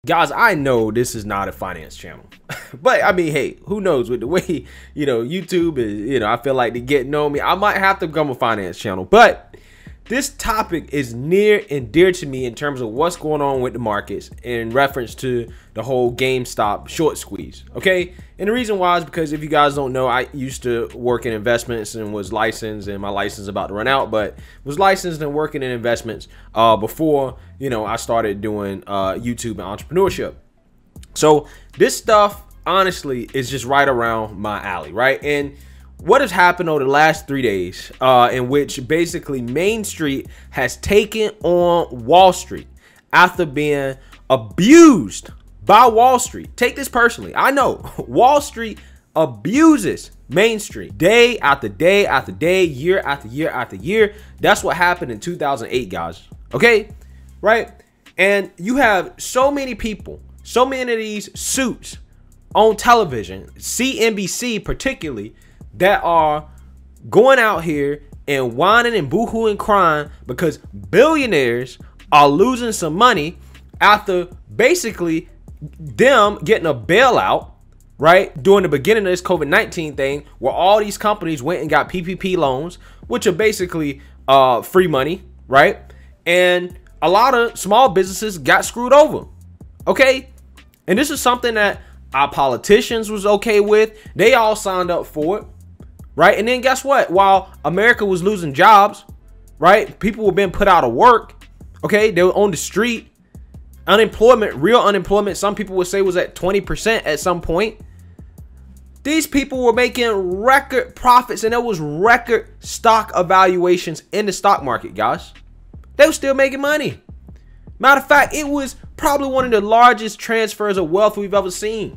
Guys, I know this is not a finance channel, but I mean, hey, who knows with the way, YouTube is, I feel like they getting on me. I might have to become a finance channel, but this topic is near and dear to me in terms of what's going on with the markets in reference to the whole GameStop short squeeze. Okay. And the reason why is because if you guys don't know, I used to work in investments and was licensed, and my license is about to run out, but was licensed and working in investments before, I started doing YouTube and entrepreneurship. So this stuff, honestly, is just right around my alley, right? And what has happened over the last 3 days in which basically Main Street has taken on Wall Street after being abused by Wall Street. Take this personally. I know Wall Street abuses Main Street day after day after day, year after year after year. That's what happened in 2008, guys. Okay, right? And you have so many people, so many of these suits on television, CNBC particularly, that are going out here and whining and boohooing and crying because billionaires are losing some money after basically them getting a bailout, right, during the beginning of this COVID-19 thing, where all these companies went and got PPP loans, which are basically free money, right? And a lot of small businesses got screwed over. Okay. And this is something that our politicians was okay with. They all signed up for it. Right. And then guess what? While America was losing jobs, right, people were being put out of work. OK, they were on the street. Unemployment, real unemployment, some people would say was at 20% at some point. These people were making record profits, and there was record stock evaluations in the stock market, guys. They were still making money. Matter of fact, it was probably one of the largest transfers of wealth we've ever seen.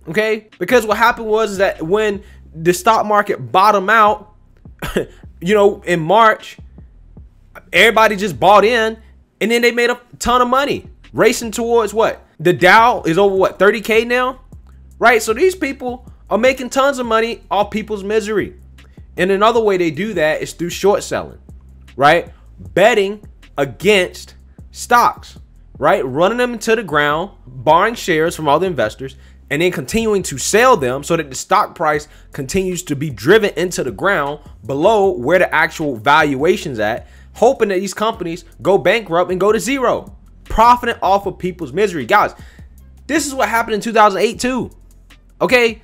OK, because what happened was that when the stock market bottomed out, in March, everybody just bought in, and then they made a ton of money racing towards what? The Dow is over what, 30K now, right? So these people are making tons of money off people's misery. And another way they do that is through short selling, right? Betting against stocks, right? Running them into the ground, borrowing shares from other investors, and then continuing to sell them so that the stock price continues to be driven into the ground below where the actual valuation's at, hoping that these companies go bankrupt and go to zero, profiting off of people's misery. Guys, this is what happened in 2008 too. Okay,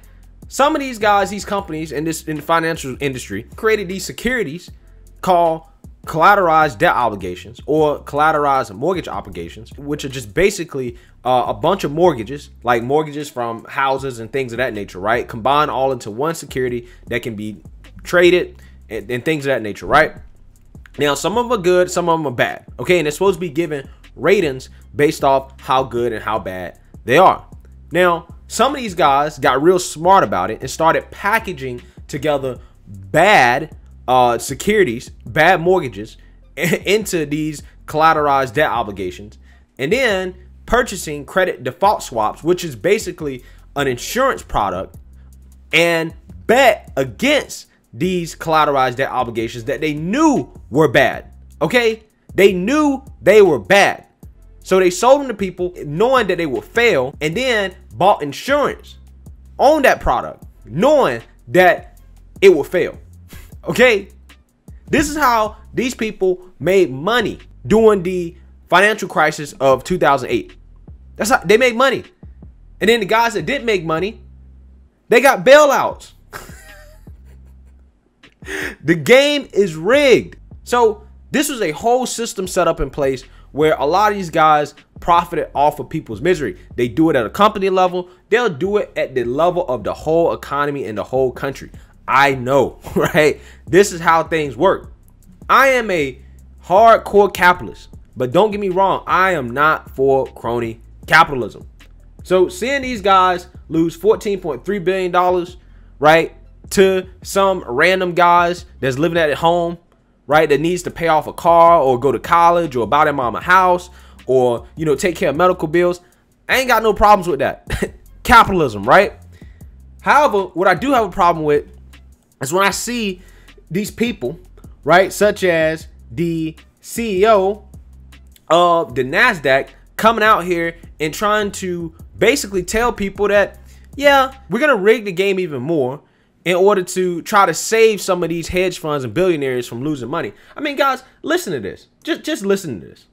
some of these guys, these companies in the financial industry created these securities called collateralized debt obligations or collateralized mortgage obligations, which are just basically a bunch of mortgages, like mortgages from houses and things of that nature, right? Combined all into one security that can be traded and things of that nature, right? Now, some of them are good, some of them are bad. Okay, and they're supposed to be given ratings based off how good and how bad they are. Now, some of these guys got real smart about it and started packaging together bad securities, bad mortgages into these collateralized debt obligations, and then purchasing credit default swaps, which is basically an insurance product, and bet against these collateralized debt obligations that they knew were bad. Okay, they knew they were bad, so they sold them to people knowing that they would fail, and then bought insurance on that product knowing that it would fail. Okay, this is how these people made money during the financial crisis of 2008. That's how they made money. And then the guys that didn't make money, they got bailouts. The game is rigged. So this was a whole system set up in place where a lot of these guys profited off of people's misery. They do it at a company level. They'll do it at the level of the whole economy and the whole country. I know, right? This is how things work. I am a hardcore capitalist, but don't get me wrong, I am not for crony capitalism. So seeing these guys lose $14.3 billion, right, to some random guys that's living at home, right, that needs to pay off a car or go to college or buy their mom a house or, take care of medical bills, I ain't got no problems with that. Capitalism, right? However, what I do have a problem with is when I see these people, right, such as the CEO of the NASDAQ coming out here and trying to basically tell people that, yeah, we're going to rig the game even more in order to try to save some of these hedge funds and billionaires from losing money. I mean, guys, listen to this. Just listen to this.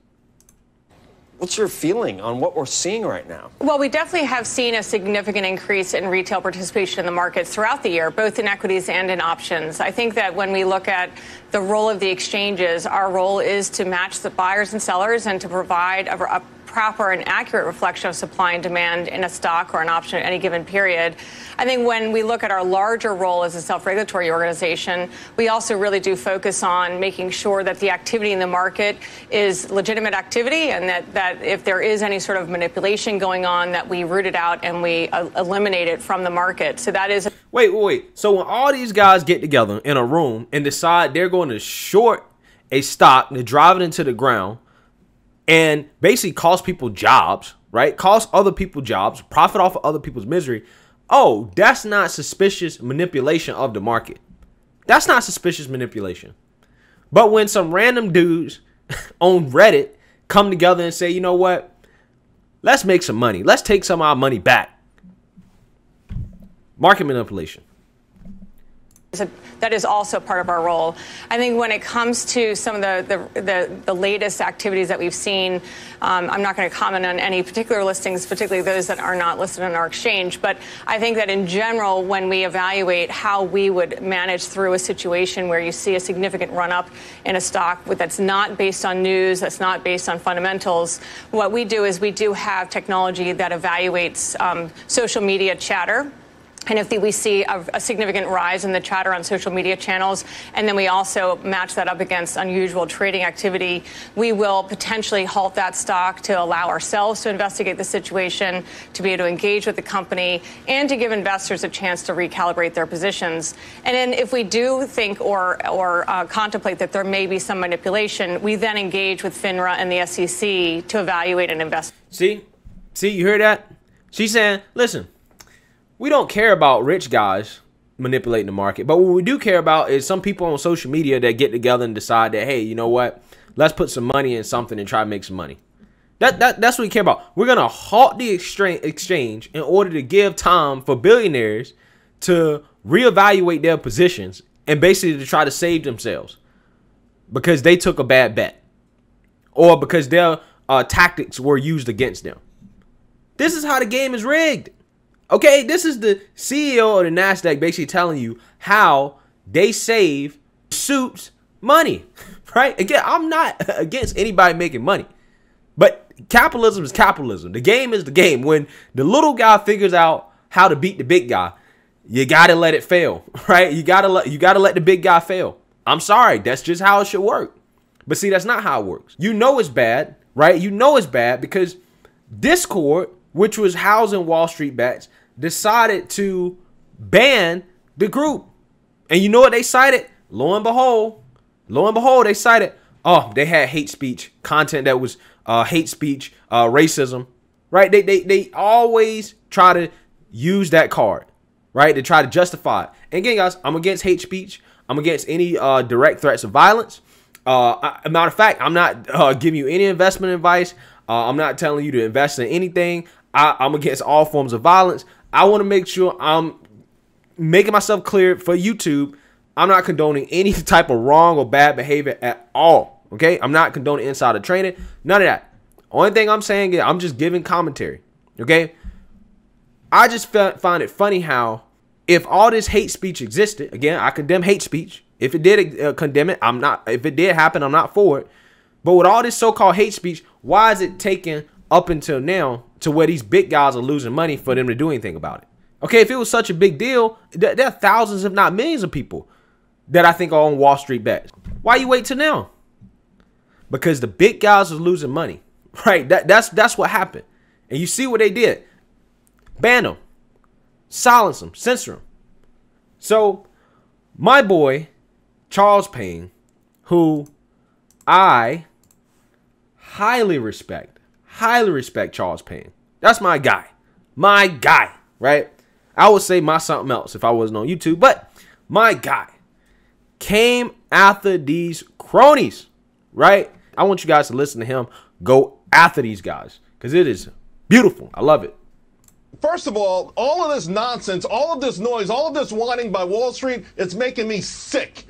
What's your feeling on what we're seeing right now? Well, we definitely have seen a significant increase in retail participation in the markets throughout the year, both in equities and in options. I think that when we look at the role of the exchanges, our role is to match the buyers and sellers and to provide a proper and accurate reflection of supply and demand in a stock or an option at any given period. I think when we look at our larger role as a self-regulatory organization, we also really do focus on making sure that the activity in the market is legitimate activity, and that if there is any sort of manipulation going on, that we root it out and we eliminate it from the market. So that is... Wait. So when all these guys get together in a room and decide they're going to short a stock, to drive it into the ground, and basically cost people jobs, right? Cost other people jobs, profit off of other people's misery. Oh, that's not suspicious manipulation of the market. That's not suspicious manipulation. But when some random dudes on Reddit come together and say, you know what? Let's make some money. Let's take some of our money back. Market manipulation. That is also part of our role. I think when it comes to some of the latest activities that we've seen, I'm not going to comment on any particular listings, particularly those that are not listed on our exchange. But I think that in general, when we evaluate how we would manage through a situation where you see a significant run-up in a stock that's not based on news, that's not based on fundamentals, what we do is we do have technology that evaluates social media chatter. And if we see a significant rise in the chatter on social media channels, and then we also match that up against unusual trading activity, we will potentially halt that stock to allow ourselves to investigate the situation, to be able to engage with the company, and to give investors a chance to recalibrate their positions. And then if we do think or contemplate that there may be some manipulation, we then engage with FINRA and the SEC to evaluate and investigate. See, you hear that? She's saying, listen, we don't care about rich guys manipulating the market, but what we do care about is some people on social media that get together and decide that, hey, you know what? Let's put some money in something and try to make some money. That's what we care about. We're going to halt the exchange in order to give time for billionaires to reevaluate their positions and basically to try to save themselves because they took a bad bet or because their tactics were used against them. This is how the game is rigged. Okay, this is the CEO of the NASDAQ basically telling you how they save suits money, right? Again, I'm not against anybody making money, but capitalism is capitalism. The game is the game. When the little guy figures out how to beat the big guy, you got to let it fail, right? You got to let the big guy fail. I'm sorry. That's just how it should work. But see, that's not how it works. You know it's bad, right? You know it's bad because Discord, which was housing Wall Street bets, decided to ban the group. And you know what they cited? Lo and behold, they cited, oh, they had hate speech content that was hate speech, racism, right? They always try to use that card, right? To try to justify it. And again, guys, I'm against hate speech. I'm against any direct threats of violence. Matter of fact, I'm not giving you any investment advice. I'm not telling you to invest in anything. I'm against all forms of violence. I want to make sure I'm making myself clear for YouTube. I'm not condoning any type of wrong or bad behavior at all. Okay? I'm not condoning insider trading. None of that. Only thing I'm saying is I'm just giving commentary. Okay? I just find it funny how if all this hate speech existed, again, I condemn hate speech. If it did condemn it, I'm not. If it did happen, I'm not for it. But with all this so-called hate speech, why is it taking up until now to where these big guys are losing money for them to do anything about it? Okay, if it was such a big deal, there are thousands, if not millions of people that I think are on Wall Street bets. Why you wait till now? Because the big guys are losing money, right? That's what happened. And you see what they did. Ban them. Silence them. Censor them. So my boy, Charles Payne, who I highly respect Charles Payne. That's my guy. My guy, right? I would say my something else if I wasn't on YouTube, but my guy came after these cronies, right? I want you guys to listen to him go after these guys because it is Beautiful. I love it. First of all of this nonsense, all of this noise, all of this whining by Wall Street, it's making me sick.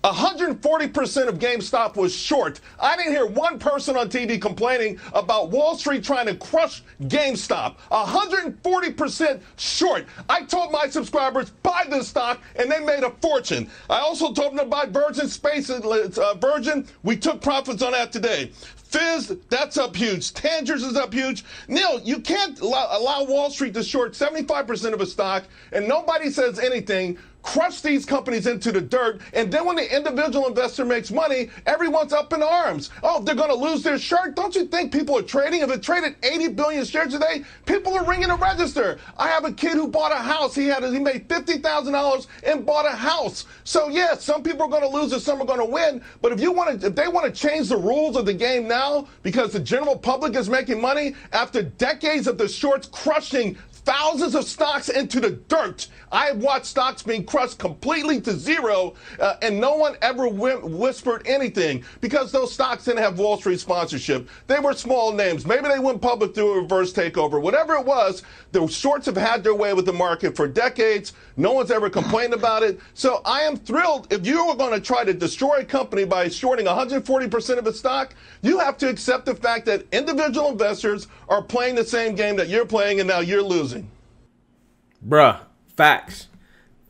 140% of GameStop was short. I didn't hear one person on TV complaining about Wall Street trying to crush GameStop. 140% short. I told my subscribers, buy this stock, and they made a fortune. I also told them to buy Virgin Space, Virgin. We took profits on that today. Fizz, that's up huge. Tangers is up huge. Neil, you can't allow Wall Street to short 75% of a stock, and nobody says anything. Crush these companies into the dirt, and then when the individual investor makes money, everyone's up in arms. Oh, they're going to lose their shirt. Don't you think people are trading? If it traded 80 billion shares today, people are ringing the register. I have a kid who bought a house. He made $50,000 and bought a house. So yeah, some people are going to lose and some are going to win. But if they want to change the rules of the game now because the general public is making money after decades of the shorts crushing thousands of stocks into the dirt. I have watched stocks being crushed completely to zero, and no one ever whispered anything because those stocks didn't have Wall Street sponsorship. They were small names. Maybe they went public through a reverse takeover. Whatever it was, the shorts have had their way with the market for decades. No one's ever complained about it. So I am thrilled. If you are going to try to destroy a company by shorting 140% of its stock, you have to accept the fact that individual investors are playing the same game that you're playing, and now you're losing. Bruh, facts.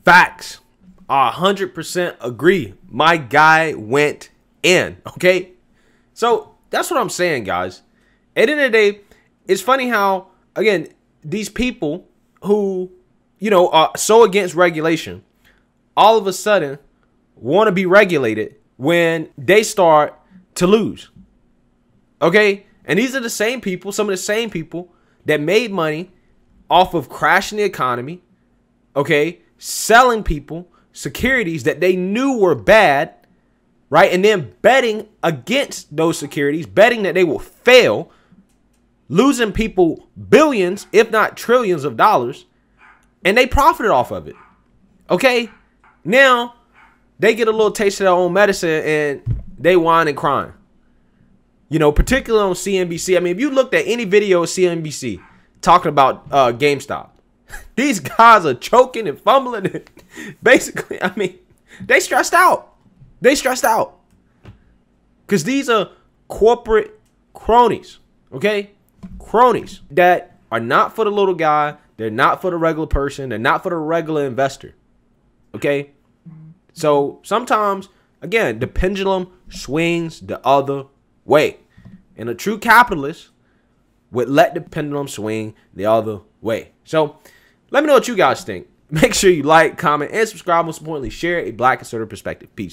Facts. 100% agree. My guy went in, okay? So that's what I'm saying, guys. At the end of the day, it's funny how, again, these people who, are so against regulation, all of a sudden want to be regulated when they start to lose. Okay? And these are the same people, some of the same people that made money off of crashing the economy, okay, selling people securities that they knew were bad, right, and then betting against those securities, betting that they will fail, losing people billions, if not trillions of dollars, and they profited off of it, okay? Now, they get a little taste of their own medicine, and they whine and crying. Particularly on CNBC. I mean, if you looked at any video of CNBC, talking about GameStop, these guys are choking and fumbling. And basically, I mean, they stressed out. They stressed out. Because these are corporate cronies, okay? Cronies that are not for the little guy. They're not for the regular person. They're not for the regular investor, okay? So sometimes, again, the pendulum swings the other way. And a true capitalist would let the pendulum swing the other way. So let me know what you guys think. Make sure you like, comment, and subscribe. Most importantly, share a Black conservative perspective. Peace.